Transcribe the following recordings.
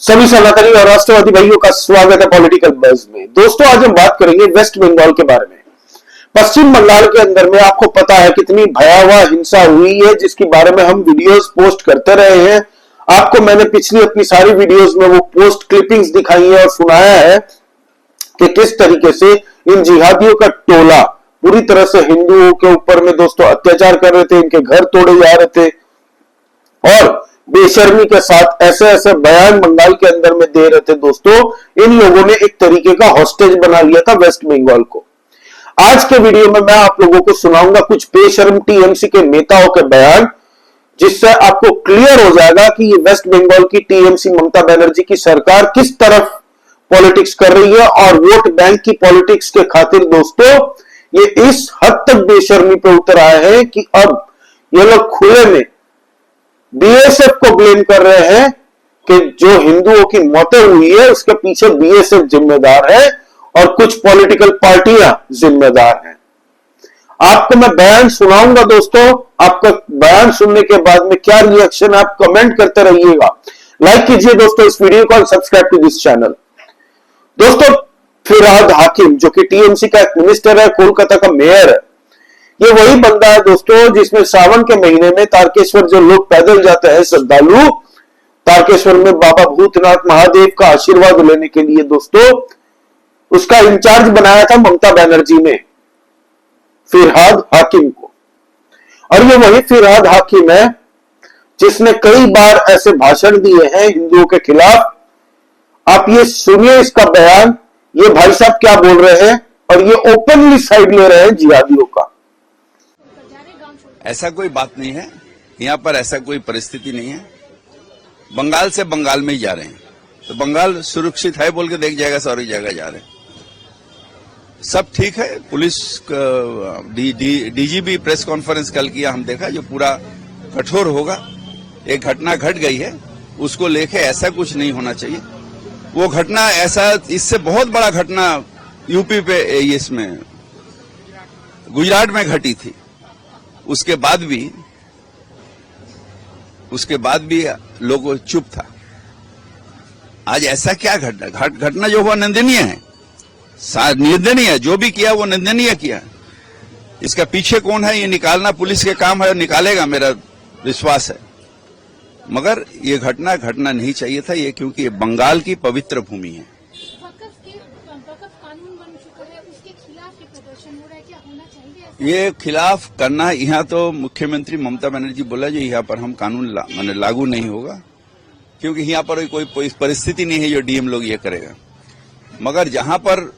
सभी सनातनी और राष्ट्रवादी भाइयों का स्वागत है पॉलिटिकल बज़ में। दोस्तों, आज हम बात करेंगे वेस्ट बंगाल के बारे में। पश्चिम बंगाल के अंदर में आपको पता है कितनी भयावह हिंसा हुई है, जिसके बारे में हम वीडियोस पोस्ट करते रहे हैं। आपको मैंने पिछली अपनी सारी वीडियोस में वो पोस्ट क्लिपिंग्स दिखाई है और सुनाया है कि किस तरीके से इन जिहादियों का टोला पूरी तरह से हिंदुओं के ऊपर में दोस्तों अत्याचार कर रहे थे, इनके घर तोड़े जा रहे थे और बेशर्मी के साथ ऐसे ऐसे बयान बंगाल के अंदर में दे रहे थे। दोस्तों, इन लोगों ने एक तरीके का हॉस्टेज बना लिया था वेस्ट बंगाल को। आज के वीडियो में मैं आप लोगों को सुनाऊंगा कुछ बेशर्म टीएमसी के नेताओं के बयान, जिससे आपको क्लियर हो जाएगा कि ये वेस्ट बंगाल की टीएमसी ममता बनर्जी की सरकार किस तरफ पॉलिटिक्स कर रही है और वोट बैंक की पॉलिटिक्स के खातिर दोस्तों ये इस हद तक बेशर्मी पे उतर आए हैं कि अब ये लोग खुले में बीएसएफ को ब्लेम कर रहे हैं कि जो हिंदुओं की मौतें हुई है उसके पीछे बीएसएफ जिम्मेदार है और कुछ पॉलिटिकल पार्टियां जिम्मेदार हैं। आपको मैं बयान सुनाऊंगा दोस्तों, आपका बयान सुनने के बाद में क्या रिएक्शन आप कमेंट करते रहिएगा। लाइक कीजिए दोस्तों इस वीडियो को और सब्सक्राइब टू दिस चैनल। दोस्तों, फिरहाद हाकिम जो कि टीएमसी का एक मिनिस्टर है, कोलकाता का मेयर है, ये वही बंदा है दोस्तों जिसमें सावन के महीने में तारकेश्वर जो लोग पैदल जाते हैं श्रद्धालु, तारकेश्वर में बाबा भूतनाथ महादेव का आशीर्वाद लेने के लिए दोस्तों उसका इंचार्ज बनाया था ममता बनर्जी ने फिरहाद हाकिम को। और ये वही फिरहाद हाकिम है जिसने कई बार ऐसे भाषण दिए हैं हिंदुओं के खिलाफ। आप ये सुनिए इसका बयान, ये भाई साहब क्या बोल रहे हैं और ये ओपनली साइड ले रहे हैं जिहादियों का। ऐसा कोई बात नहीं है, यहाँ पर ऐसा कोई परिस्थिति नहीं है। बंगाल से बंगाल में ही जा रहे हैं तो बंगाल सुरक्षित है बोल के देख जाएगा, सारी जगह जा रहे हैं, सब ठीक है। पुलिस डीजीपी प्रेस कॉन्फ्रेंस कल किया, हम देखा, जो पूरा कठोर होगा। एक घटना घट गई है, उसको लेके ऐसा कुछ नहीं होना चाहिए। वो घटना ऐसा, इससे बहुत बड़ा घटना यूपी पे इसमें गुजरात में घटी थी, उसके बाद भी लोग चुप था। आज ऐसा क्या घटना जो हुआ निंदनीय है, निंदनीय है, जो भी किया वो निंदनीय किया। इसका पीछे कौन है ये निकालना पुलिस के काम है और निकालेगा, मेरा विश्वास है। मगर ये घटना नहीं चाहिए था ये, क्योंकि ये बंगाल की पवित्र भूमि है। ये खिलाफ करना, यहाँ तो मुख्यमंत्री ममता बनर्जी बोला जो यहाँ पर हम कानून लागू नहीं होगा, क्योंकि यहाँ पर कोई परिस्थिति नहीं है जो डीएम लोग ये करेगा। मगर जहाँ पर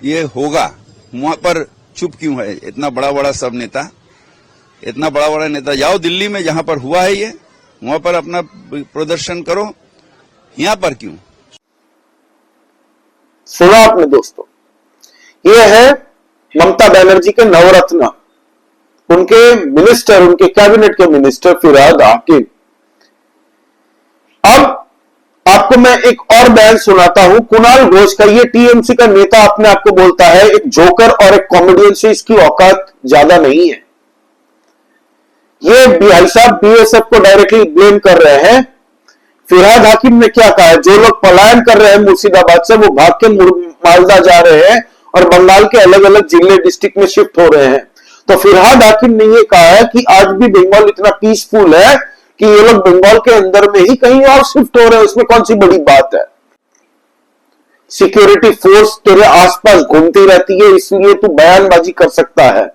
ये होगा वहां पर चुप क्यों है? इतना बड़ा सब नेता, इतना बड़ा नेता, जाओ दिल्ली में जहाँ पर हुआ है ये, वहां पर अपना प्रदर्शन करो, यहाँ पर क्यों? सुना आपने दोस्तों, ये है ममता बनर्जी के नवरत्न, उनके मिनिस्टर, उनके कैबिनेट के मिनिस्टर फिरहाद हाकिम। अब आपको मैं एक और बयान सुनाता हूं कुणाल घोष का। ये टीएमसी का नेता अपने आप को बोलता है एक जोकर और एक कॉमेडियन से इसकी औकात ज्यादा नहीं है। ये भाई साहब बीएसएफ को डायरेक्टली ब्लेम कर रहे हैं। फिरहाद हाकिम ने क्या कहा है, जो लोग पलायन कर रहे हैं मुर्शिदाबाद से, वो भाग के मालदा जा रहे हैं और बंगाल के अलग अलग जिले डिस्ट्रिक्ट में शिफ्ट हो रहे हैं। तो फिरहाद हाकिम ने यह कहा है कि आज भी बंगाल इतना पीसफुल है कि ये लोग बंगाल के अंदर में ही कहीं और शिफ्ट हो रहे हैं, उसमें कौन सी बड़ी बात है। सिक्योरिटी फोर्स तेरे आसपास घूमती रहती है, इसलिए तू बयानबाजी कर सकता है।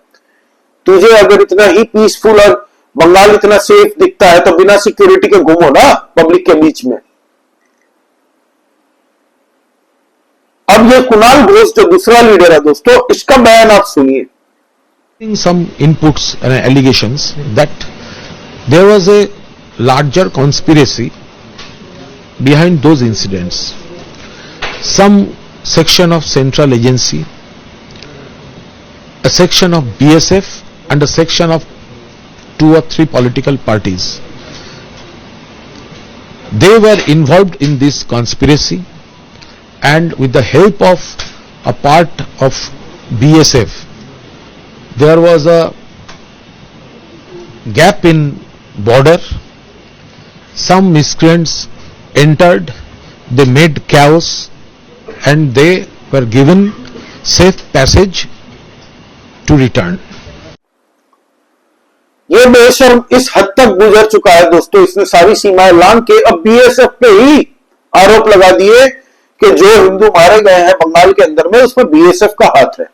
तुझे अगर इतना ही पीसफुल और बंगाल इतना सेफ दिखता है तो बिना सिक्योरिटी के घूमो ना पब्लिक के बीच में। अब ये कुणाल घोष जो दूसरा लीडर है दोस्तों, इसका बयान आप सुनिए। Some inputs and allegations that there was a larger conspiracy behind those incidents. Some section of central agency, a section of BSF and a section of 2 or 3 political parties. They were involved in this conspiracy, and with the help of a part of BSF, there was a gap in border. Some miscreants entered they made chaos and they were given safe passage to return. ये बेशर्म इस हद तक गुजर चुका है दोस्तों, इसने सारी सीमाएं लांघ के अब बीएसएफ पे ही आरोप लगा दिए कि जो हिंदू मारे गए हैं बंगाल के अंदर में उसमें बीएसएफ का हाथ है।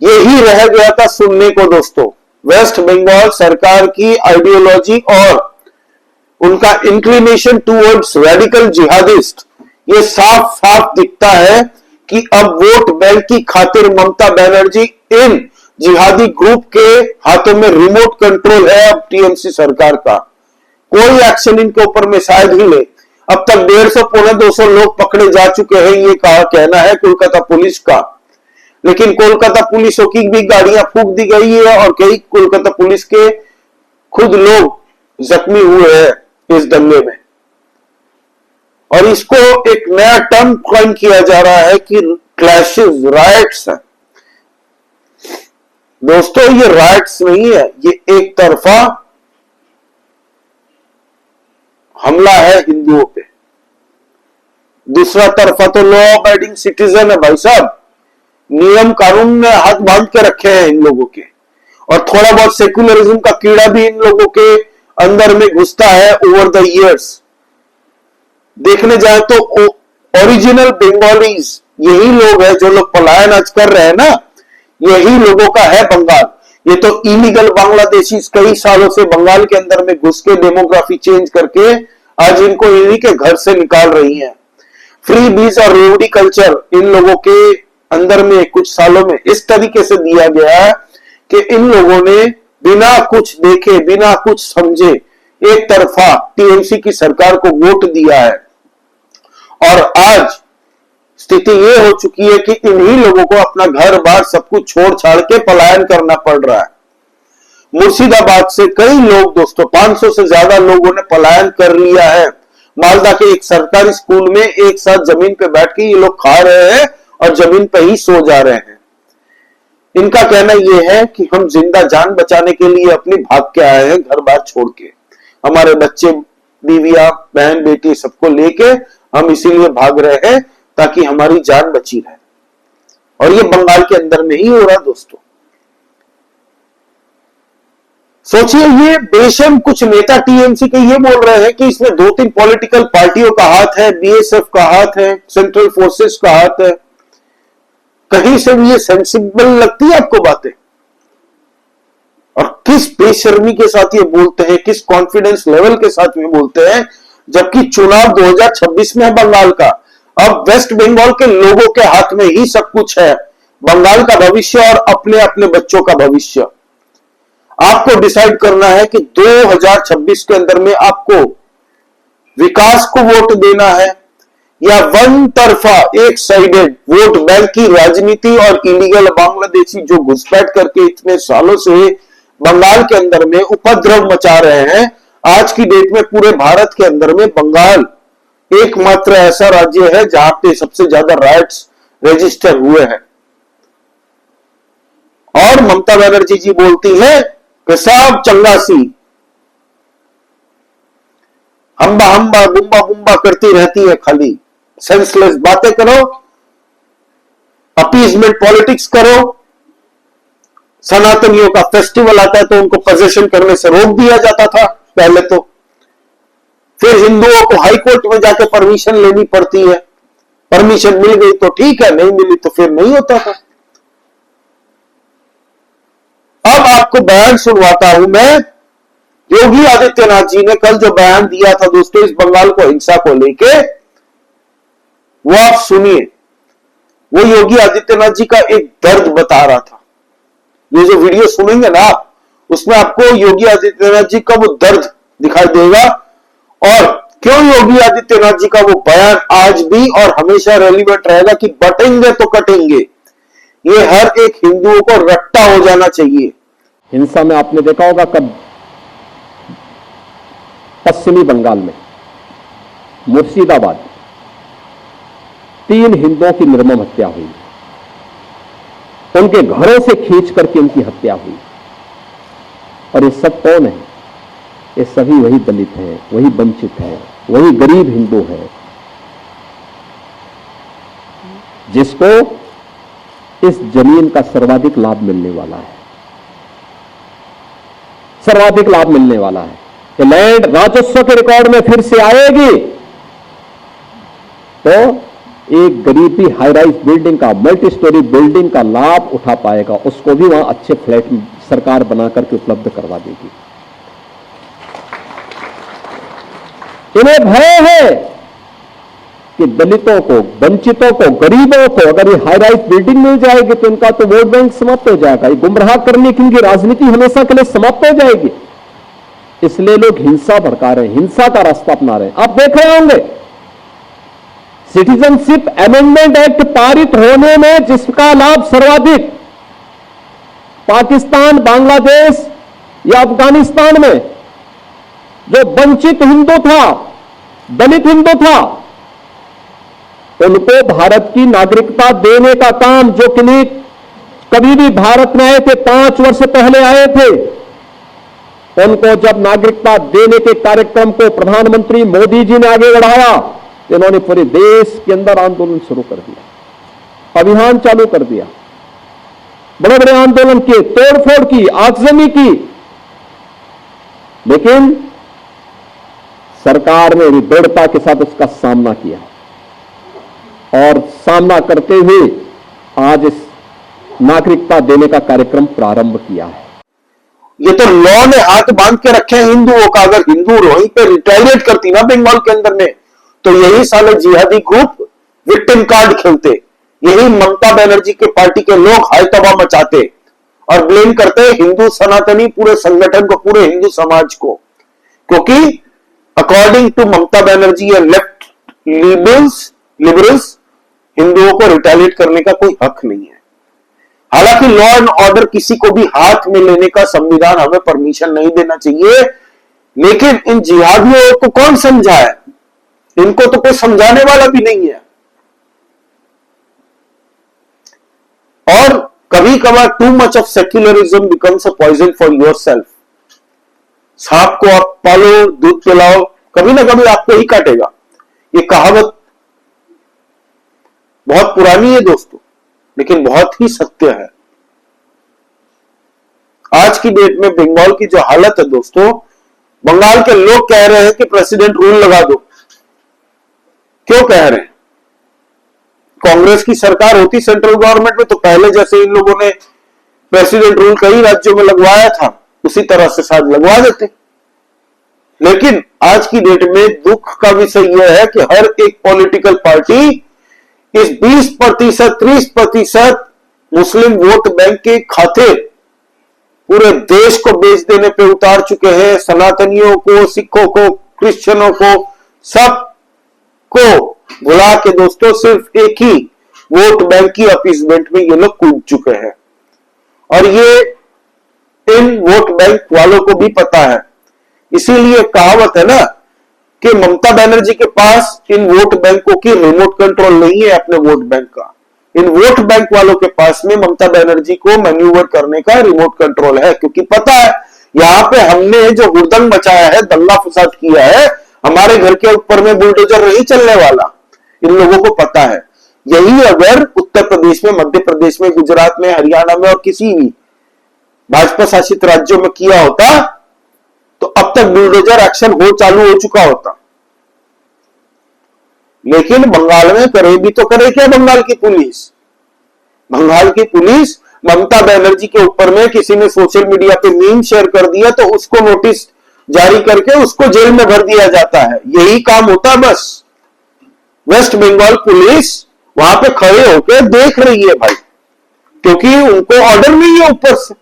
यही रह गया था सुनने को दोस्तों। वेस्ट बंगाल सरकार की आइडियोलॉजी और उनका इंक्लिनेशन टूवर्ड्स रेडिकल जिहादिस्ट, ये साफ साफ दिखता है कि अब वोट बैंक की खातिर ममता बनर्जी इन जिहादी ग्रुप के हाथों में रिमोट कंट्रोल है अब टीएमसी सरकार का। कोई एक्शन इनके ऊपर में शायद ही ले। अब तक 150 पौने 200 लोग पकड़े जा चुके हैं, ये कहा कहना है कोलकाता पुलिस का। लेकिन कोलकाता पुलिसों की भी गाड़ियां फूंक दी गई है और कई कोलकाता पुलिस के खुद लोग जख्मी हुए हैं इस दंगे में। और इसको एक नया टर्म कॉइन किया जा रहा है कि क्लैशेस, राइट्स है। दोस्तों ये राइट्स नहीं है, ये एक तरफा हमला है हिंदुओं पे। दूसरा तरफा तो लॉ अबाइडिंग सिटीजन है भाई साहब, नियम कानून ने हाथ बांध के रखे हैं इन लोगों के। और थोड़ा बहुत सेक्युलरिज्म का कीड़ा भी इन लोगों के अंदर में घुसता है ओवर द इयर्स। देखने जाए तो ओरिजिनल बंगालीज यही लोग हैं, जो लोग पलायन आज कर रहे हैं ना, यही लोगों का है बंगाल। ये तो इलीगल बांग्लादेशी कई सालों से बंगाल के अंदर में घुस के डेमोग्राफी चेंज करके आज इनको इन्हीं के घर से निकाल रही हैं। फ्री बीज और रेवड़ी कल्चर इन लोगों के अंदर में कुछ सालों में इस तरीके से दिया गया है कि इन लोगों ने बिना कुछ देखे, बिना कुछ समझे एक तरफा टीएमसी की सरकार को वोट दिया है। और आज स्थिति ये हो चुकी है कि इन्हीं लोगों को अपना घर बार सब कुछ छोड़ छाड़ के पलायन करना पड़ रहा है। मुर्शिदाबाद से कई लोग दोस्तों, 500 से ज्यादा लोगों ने पलायन कर लिया है। मालदा के एक सरकारी स्कूल में एक साथ जमीन पे बैठ के ये लोग खा रहे हैं और जमीन पे ही सो जा रहे हैं। इनका कहना यह है कि हम जिंदा जान बचाने के लिए अपनी भाग के आए हैं घर बार छोड़ के। हमारे बच्चे, बीवियां, बहन, बेटी सबको लेके हम इसीलिए भाग रहे हैं ताकि हमारी जान बची रहे। और ये बंगाल के अंदर में ही हो रहा दोस्तों। सोचिए, ये बेशर्म कुछ नेता टीएमसी के ये बोल रहे हैं कि इसमें 2-3 पॉलिटिकल पार्टियों का हाथ है, बीएसएफ का हाथ है, सेंट्रल फोर्सेस का हाथ है। कहीं से भी ये सेंसिबल लगती है आपको बातें? और किस बेशर्मी के साथ ये बोलते हैं, किस कॉन्फिडेंस लेवल के साथ ये बोलते हैं, जबकि चुनाव 2026 में है बंगाल का। अब वेस्ट बंगाल के लोगों के हाथ में ही सब कुछ है, बंगाल का भविष्य और अपने अपने बच्चों का भविष्य। आपको डिसाइड करना है कि 2026 के अंदर में आपको विकास को वोट देना है या वन तरफा एक साइडेड वोट बैंक की राजनीति और इलीगल बांग्लादेशी जो घुसपैठ करके इतने सालों से बंगाल के अंदर में उपद्रव मचा रहे हैं। आज की डेट में पूरे भारत के अंदर में बंगाल एकमात्र ऐसा राज्य है जहां पे सबसे ज्यादा राइट्स रजिस्टर हुए हैं। और ममता बनर्जी जी बोलती है कि सब चंगासी हम्बा हम्बा बुम्बा बुम्बा करती रहती है, खाली सेंसलेस बातें करो, अपीजमेंट पॉलिटिक्स करो। सनातनियों का फेस्टिवल आता है तो उनको पोजेशन करने से रोक दिया जाता था पहले तो, फिर हिंदुओं को हाई कोर्ट में जाके परमिशन लेनी पड़ती है। परमिशन मिल गई तो ठीक है, नहीं मिली तो फिर नहीं होता था। अब आपको बयान सुनवाता हूं मैं। योगी आदित्यनाथ जी ने कल जो बयान दिया था दोस्तों इस बंगाल को हिंसा को लेके, वो आप सुनिए। वो योगी आदित्यनाथ जी का एक दर्द बता रहा था। ये जो वीडियो सुनेंगे ना आप, उसमें आपको योगी आदित्यनाथ जी का वो दर्द दिखाई देगा और क्यों योगी आदित्यनाथ जी का वो बयान आज भी और हमेशा रेलिवेंट रहेगा कि बटेंगे तो कटेंगे। ये हर एक हिंदुओं को रट्टा हो जाना चाहिए। हिंसा में आपने देखा होगा कब पश्चिमी बंगाल में मुर्शिदाबाद 3 हिंदुओं की निर्मम हत्या हुई, उनके घरों से खींच करके उनकी हत्या हुई। और ये सब कौन है? ये सभी वही दलित हैं, वही वंचित हैं, वही गरीब हिंदू है जिसको इस जमीन का सर्वाधिक लाभ मिलने वाला है, सर्वाधिक लाभ मिलने वाला है। कि लैंड राजस्व के रिकॉर्ड में फिर से आएगी तो एक गरीब भी हाई राइज बिल्डिंग का, मल्टी स्टोरी बिल्डिंग का लाभ उठा पाएगा, उसको भी वहां अच्छे फ्लैट सरकार बना करके उपलब्ध करवा देगी। इन्हें भय है कि दलितों को, वंचितों को, गरीबों को अगर ये हाई राइज बिल्डिंग मिल जाएगी तो इनका तो वोट बैंक समाप्त हो जाएगा, ये गुमराह करने की इनकी राजनीति हमेशा के लिए समाप्त हो जाएगी। इसलिए लोग हिंसा भड़का रहे हैं, हिंसा का रास्ता अपना रहे हैं। आप देख रहे होंगे सिटीजनशिप अमेंडमेंट एक्ट पारित होने में जिसका लाभ सर्वाधिक पाकिस्तान, बांग्लादेश या अफगानिस्तान में जो वंचित हिंदू था, दलित हिंदू था, उनको भारत की नागरिकता देने का काम, जो कि नहीं कभी भी भारत में आए थे, 5 वर्ष पहले आए थे, उनको जब नागरिकता देने के कार्यक्रम को प्रधानमंत्री मोदी जी ने आगे बढ़ाया, इन्होंने पूरे देश के अंदर आंदोलन शुरू कर दिया, अभियान चालू कर दिया, बड़े बड़े आंदोलन किए, तोड़फोड़ की, आगजनी की, लेकिन सरकार ने दृढ़ता के साथ उसका सामना किया और सामना करते हुए आज इस नागरिकता देने का कार्यक्रम प्रारंभ किया है। ये तो लॉ ने हाथ बांध के रखे हैं हिंदुओं का। अगर हिंदू वहीं पे रिटेलिएट करती ना बंगाल के अंदर में, तो यही साले जिहादी ग्रुप विक्टिम कार्ड खेलते, यही ममता बनर्जी के पार्टी के लोग हाय तबाह मचाते और ब्लेम करते हिंदू सनातनी पूरे संगठन को, पूरे हिंदू समाज को, क्योंकि अकॉर्डिंग टू ममता बनर्जी या लेफ्ट लिबरल्स हिंदुओं को रिटेलिएट करने का कोई हक नहीं है। हालांकि लॉ एंड ऑर्डर किसी को भी हाथ में लेने का संविधान हमें परमिशन नहीं देना चाहिए, लेकिन इन जिहादियों को कौन समझाए? इनको तो कोई समझाने वाला भी नहीं है। और कभी कभार too much of secularism becomes a poison for yourself. सांप को आप पालो, दूध पिलाओ, कभी ना कभी आपको ही काटेगा। ये कहावत बहुत पुरानी है दोस्तों, लेकिन बहुत ही सत्य है। आज की डेट में बंगाल की जो हालत है दोस्तों, बंगाल के लोग कह रहे हैं कि प्रेसिडेंट रूल लगा दो। क्यों कह रहे हैं? कांग्रेस की सरकार होती सेंट्रल गवर्नमेंट में तो पहले जैसे इन लोगों ने प्रेसिडेंट रूल कई राज्यों में लगवाया था, उसी तरह से शायद लगवा देते। लेकिन आज की डेट में दुख का विषय यह है कि हर एक पॉलिटिकल पार्टी इस 20%, 30% मुस्लिम वोट बैंक के खाते पूरे देश को बेच देने पे उतार चुके हैं। सनातनियों को, सिखों को, क्रिश्चियनों को, सब को भुला के दोस्तों सिर्फ एक ही वोट बैंक की अपीसमेंट में ये लोग कूद चुके हैं। और ये इन वोट बैंक वालों को भी पता है। इसीलिए कहावत है ना कि ममता बनर्जी के पास इन वोट बैंकों की रिमोट कंट्रोल नहीं है अपने वोट बैंक का। इन वोट बैंक वालों के पास में ममता बनर्जी को मैन्यूवर करने का रिमोट कंट्रोल है, क्योंकि पता है यहां पे हमने जो हुड़दंग मचाया है, दंगा फसाद किया है, हमारे घर के ऊपर में बुलडोजर नहीं चलने वाला। इन लोगों को पता है। यही अगर उत्तर प्रदेश में, मध्य प्रदेश में, गुजरात में, हरियाणा में और किसी भी भाजपा शासित राज्यों में किया होता तो अब तक बुलडोजर एक्शन चालू हो चुका होता। लेकिन बंगाल में करे भी तो करे क्या बंगाल की पुलिस? बंगाल की पुलिस ममता बनर्जी के ऊपर में किसी ने सोशल मीडिया पे मीम शेयर कर दिया तो उसको नोटिस जारी करके उसको जेल में भर दिया जाता है। यही काम होता है बस। वेस्ट बंगाल पुलिस वहां पे खड़े होकर देख रही है भाई, क्योंकि उनको ऑर्डर नहीं है ऊपर से।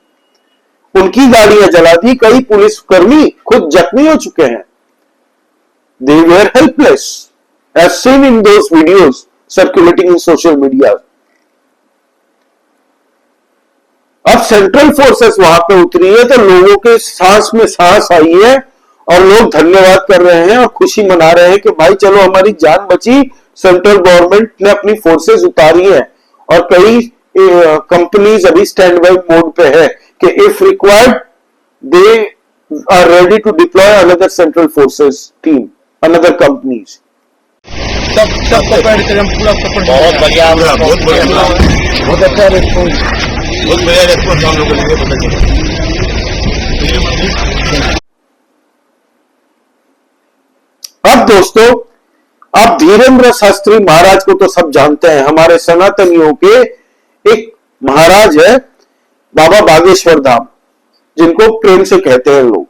उनकी गाड़ियां जला दी, कई पुलिसकर्मी खुद जख्मी हो चुके हैं। They were helpless as seen in those videos circulating in social media। अब सेंट्रल फोर्सेस वहां पे उतरी है तो लोगों के सांस में सांस आई है और लोग धन्यवाद कर रहे हैं और खुशी मना रहे हैं कि भाई चलो हमारी जान बची, सेंट्रल गवर्नमेंट ने अपनी फोर्सेस उतारी है। और कई कंपनीज अभी स्टैंड बाय मोड पे है कि if required they are ready to deploy another central forces team. another companies. सब पकड़ कर हम पूरा पकड़ बहुत बढ़िया बहुत बढ़िया बहुत अच्छा रेस्पॉन्स बहुत बढ़िया रेस्पॉन्स हम लोगों को पता चला। अब दोस्तों, आप धीरेन्द्र शास्त्री महाराज को तो सब जानते हैं, हमारे सनातनियों के एक महाराज है बाबा बागेश्वर धाम, जिनको प्रेम से कहते हैं लोग।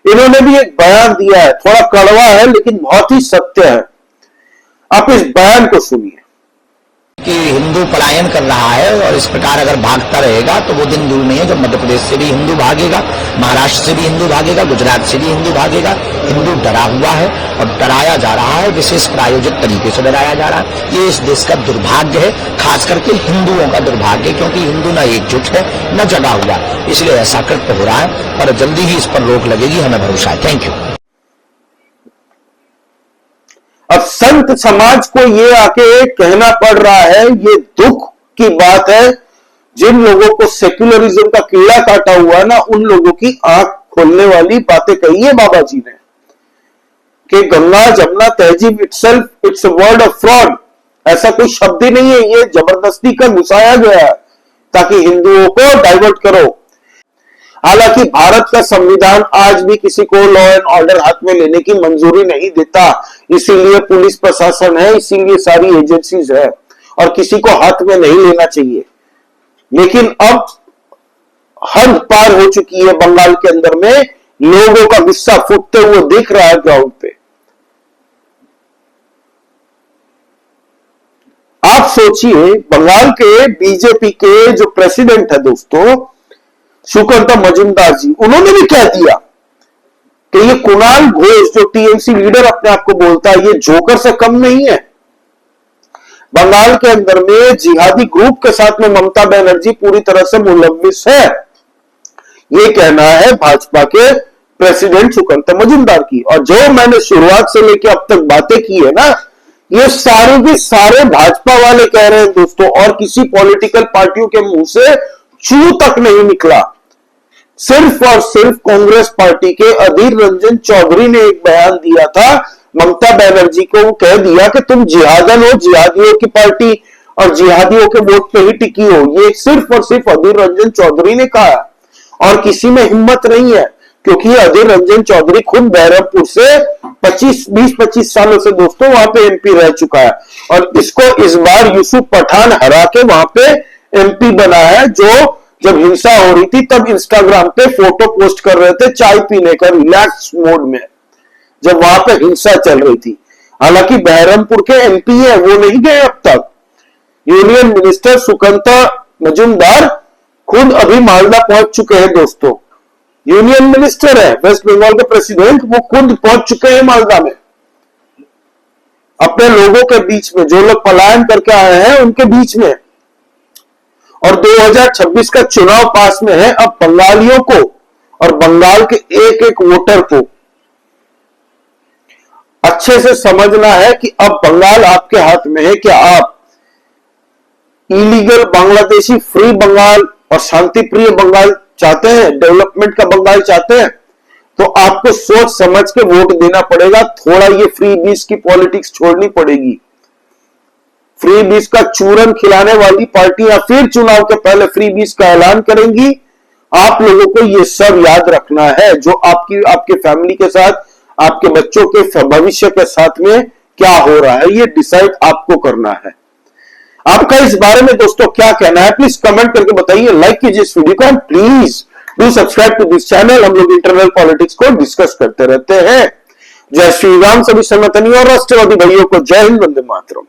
इन्होंने भी एक बयान दिया है, थोड़ा कड़वा है लेकिन बहुत ही सत्य है। आप इस बयान को सुनिए कि हिंदू पलायन कर रहा है और इस प्रकार अगर भागता रहेगा तो वो दिन दूर नहीं है जब मध्य प्रदेश से भी हिंदू भागेगा, महाराष्ट्र से भी हिंदू भागेगा, गुजरात से भी हिंदू भागेगा। हिंदू डरा हुआ है और डराया जा रहा है, विशेष प्रायोजित तरीके से डराया जा रहा है। ये इस देश का दुर्भाग्य है, खास करके हिंदुओं का दुर्भाग्य है, क्योंकि हिंदू न एकजुट है न जगा हुआ, इसलिए ऐसा कृत्य हो रहा है और जल्दी ही इस पर रोक लगेगी, हमें भरोसा है। Thank you. अब संत समाज को ये आके कहना पड़ रहा है, ये दुख की बात है। जिन लोगों को सेक्युलरिज्म का कीड़ा काटा हुआ ना, उन लोगों की आंख खोलने वाली बातें कही है बाबा जी ने कि गंगा जमुना तहजीब itself it's a word of fraud. ऐसा कोई शब्द ही नहीं है, ये जबरदस्ती का घुसाया गया है ताकि हिंदुओं को डाइवर्ट करो। हालांकि भारत का संविधान आज भी किसी को लॉ एंड ऑर्डर हाथ में लेने की मंजूरी नहीं देता, इसीलिए पुलिस प्रशासन है, इसीलिए सारी एजेंसीज है और किसी को हाथ में नहीं लेना चाहिए। लेकिन अब हद पार हो चुकी है, बंगाल के अंदर में लोगों का गुस्सा फूटते हुए दिख रहा है ग्राउंड पे। आप सोचिए, बंगाल के बीजेपी के जो प्रेसिडेंट है दोस्तों सुकांता मजूमदार जी, उन्होंने भी कह दिया कि ये कुणाल घोष जो टीएमसी लीडर अपने आप को बोलता है, ये जोकर से कम नहीं है। बंगाल के अंदर में जिहादी ग्रुप के साथ में ममता बनर्जी पूरी तरह से मुलव्विस है, ये कहना है भाजपा के प्रेसिडेंट सुकांता मजूमदार की। और जो मैंने शुरुआत से लेकर अब तक बातें की है ना, ये सारे के सारे भाजपा वाले कह रहे हैं दोस्तों, और किसी पॉलिटिकल पार्टियों के मुंह से चू तक नहीं निकला। सिर्फ और सिर्फ कांग्रेस पार्टी के अधीर रंजन चौधरी ने एक बयान दिया था, ममता बनर्जी को वो कह दिया कि तुम जिहादन हो, जिहादियों की पार्टी और जिहादियों के वोट पे ही टिकी हो। ये सिर्फ और सिर्फ अधीर रंजन चौधरी ने कहा और किसी में हिम्मत नहीं है, क्योंकि अधीर रंजन चौधरी खुद बहरमपुर से 20-25 सालों से दोस्तों वहां पे एमपी रह चुका है और इसको इस बार यूसुफ पठान हरा के वहां पे एमपी बना है, जो जब हिंसा हो रही थी तब इंस्टाग्राम पे फोटो पोस्ट कर रहे थे चाय पीने का रिलैक्स मोड में, जब वहां पे हिंसा चल रही थी। हालांकि बहरमपुर के एमपी है, वो नहीं गए अब तक। यूनियन मिनिस्टर सुकांता मजूमदार खुद अभी मालदा पहुंच चुके हैं दोस्तों। यूनियन मिनिस्टर है, वेस्ट बंगाल के प्रेसिडेंट, वो खुद पहुंच चुके हैं मालदा में, अपने लोगों के बीच में, जो लोग पलायन करके आए हैं उनके बीच में। और 2026 का चुनाव पास में है। अब बंगालियों को और बंगाल के एक एक वोटर को अच्छे से समझना है कि अब बंगाल आपके हाथ में है। क्या आप इलीगल बांग्लादेशी फ्री बंगाल और शांति प्रिय बंगाल चाहते हैं, डेवलपमेंट का बंगाल चाहते हैं, तो आपको सोच समझ के वोट देना पड़ेगा। थोड़ा ये फ्री बीस की पॉलिटिक्स छोड़नी पड़ेगी। फ्री बीस का चूरन खिलाने वाली पार्टियां फिर चुनाव के पहले फ्री बीस का ऐलान करेंगी। आप लोगों को ये सब याद रखना है, जो आपके फैमिली के साथ, आपके बच्चों के भविष्य के साथ में क्या हो रहा है, ये डिसाइड आपको करना है। आपका इस बारे में दोस्तों क्या कहना है, प्लीज कमेंट करके बताइए। लाइक कीजिए इस वीडियो को, please do subscribe to this channel. हम लोग इंटरनल पॉलिटिक्स को डिस्कस करते रहते हैं। जय श्री राम। सभी सनातनी और राष्ट्रवादी भाइयों को जय हिंद, वंदे मातरम।